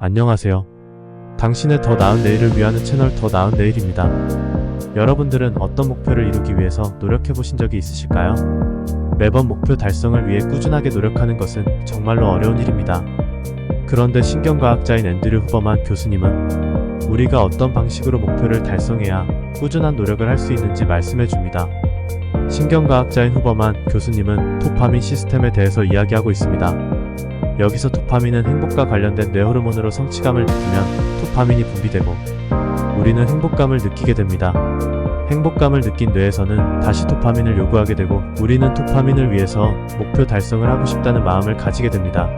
안녕하세요. 당신의 더 나은 내일을 위하는 채널 더 나은 내일입니다. 여러분들은 어떤 목표를 이루기 위해서 노력해보신 적이 있으실까요? 매번 목표 달성을 위해 꾸준하게 노력하는 것은 정말로 어려운 일입니다. 그런데 신경과학자인 앤드류 후버만 교수님은 우리가 어떤 방식으로 목표를 달성해야 꾸준한 노력을 할 수 있는지 말씀해줍니다. 신경과학자인 후버만 교수님은 도파민 시스템에 대해서 이야기하고 있습니다. 여기서 도파민은 행복과 관련된 뇌호르몬으로 성취감을 느끼면 도파민이 분비되고 우리는 행복감을 느끼게 됩니다. 행복감을 느낀 뇌에서는 다시 도파민을 요구하게 되고 우리는 도파민을 위해서 목표 달성을 하고 싶다는 마음을 가지게 됩니다.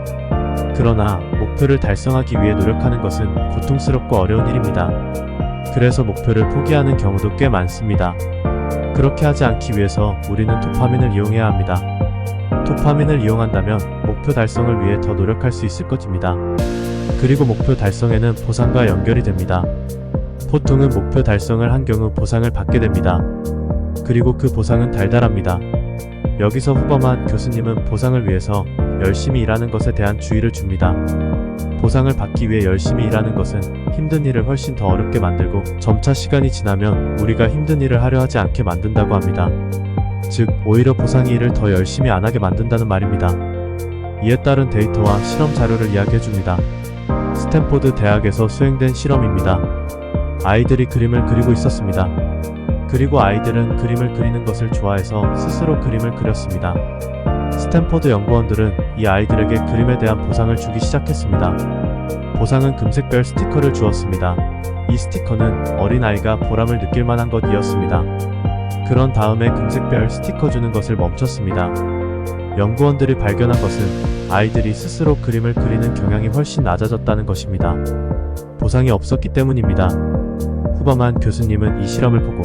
그러나 목표를 달성하기 위해 노력하는 것은 고통스럽고 어려운 일입니다. 그래서 목표를 포기하는 경우도 꽤 많습니다. 그렇게 하지 않기 위해서 우리는 도파민을 이용해야 합니다. 도파민을 이용한다면 목표 달성을 위해 더 노력할 수 있을 것입니다. 그리고 목표 달성에는 보상과 연결이 됩니다. 보통은 목표 달성을 한 경우 보상을 받게 됩니다. 그리고 그 보상은 달달합니다. 여기서 후버만 교수님은 보상을 위해서 열심히 일하는 것에 대한 주의를 줍니다. 보상을 받기 위해 열심히 일하는 것은 힘든 일을 훨씬 더 어렵게 만들고 점차 시간이 지나면 우리가 힘든 일을 하려 하지 않게 만든다고 합니다. 즉, 오히려 보상이 일을 더 열심히 안 하게 만든다는 말입니다. 이에 따른 데이터와 실험 자료를 이야기해줍니다. 스탠포드 대학에서 수행된 실험입니다. 아이들이 그림을 그리고 있었습니다. 그리고 아이들은 그림을 그리는 것을 좋아해서 스스로 그림을 그렸습니다. 스탠포드 연구원들은 이 아이들에게 그림에 대한 보상을 주기 시작했습니다. 보상은 금색별 스티커를 주었습니다. 이 스티커는 어린아이가 보람을 느낄 만한 것이었습니다. 그런 다음에 금색별 스티커 주는 것을 멈췄습니다. 연구원들이 발견한 것은 아이들이 스스로 그림을 그리는 경향이 훨씬 낮아졌다는 것입니다. 보상이 없었기 때문입니다. 후버만 교수님은 이 실험을 보고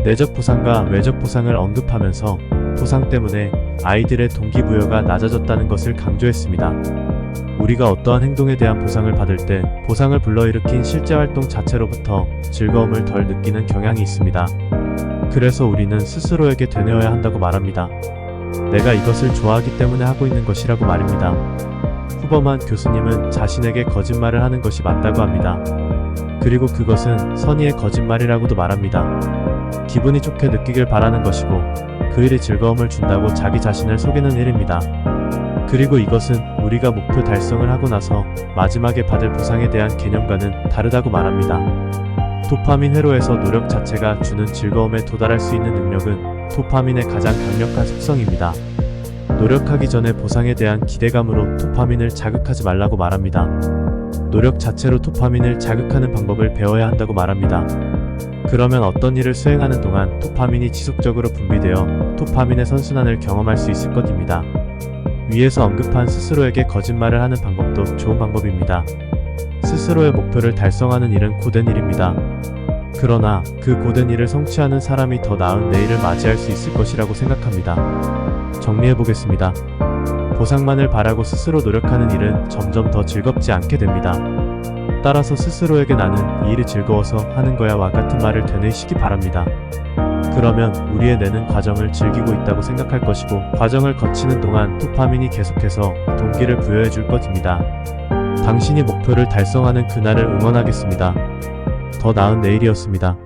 내적 보상과 외적 보상을 언급하면서 보상 때문에 아이들의 동기부여가 낮아졌다는 것을 강조했습니다. 우리가 어떠한 행동에 대한 보상을 받을 때 보상을 불러일으킨 실제 활동 자체로부터 즐거움을 덜 느끼는 경향이 있습니다. 그래서 우리는 스스로에게 되뇌어야 한다고 말합니다. 내가 이것을 좋아하기 때문에 하고 있는 것이라고 말입니다. 후버만 교수님은 자신에게 거짓말을 하는 것이 맞다고 합니다. 그리고 그것은 선의의 거짓말이라고도 말합니다. 기분이 좋게 느끼길 바라는 것이고 그 일이 즐거움을 준다고 자기 자신을 속이는 일입니다. 그리고 이것은 우리가 목표 달성을 하고 나서 마지막에 받을 보상에 대한 개념과는 다르다고 말합니다. 도파민 회로에서 노력 자체가 주는 즐거움에 도달할 수 있는 능력은 도파민의 가장 강력한 속성입니다. 노력하기 전에 보상에 대한 기대감으로 도파민을 자극하지 말라고 말합니다. 노력 자체로 도파민을 자극하는 방법을 배워야 한다고 말합니다. 그러면 어떤 일을 수행하는 동안 도파민이 지속적으로 분비되어 도파민의 선순환을 경험할 수 있을 것입니다. 위에서 언급한 스스로에게 거짓말을 하는 방법도 좋은 방법입니다. 스스로의 목표를 달성하는 일은 고된 일입니다. 그러나 그 고된 일을 성취하는 사람이 더 나은 내일을 맞이할 수 있을 것이라고 생각합니다. 정리해보겠습니다. 보상만을 바라고 스스로 노력하는 일은 점점 더 즐겁지 않게 됩니다. 따라서 스스로에게 나는 이 일이 즐거워서 하는 거야와 같은 말을 되뇌시기 바랍니다. 그러면 우리의 뇌는 과정을 즐기고 있다고 생각할 것이고 과정을 거치는 동안 도파민이 계속해서 동기를 부여해 줄 것입니다. 당신이 목표를 달성하는 그날을 응원하겠습니다. 더 나은 내일이었습니다.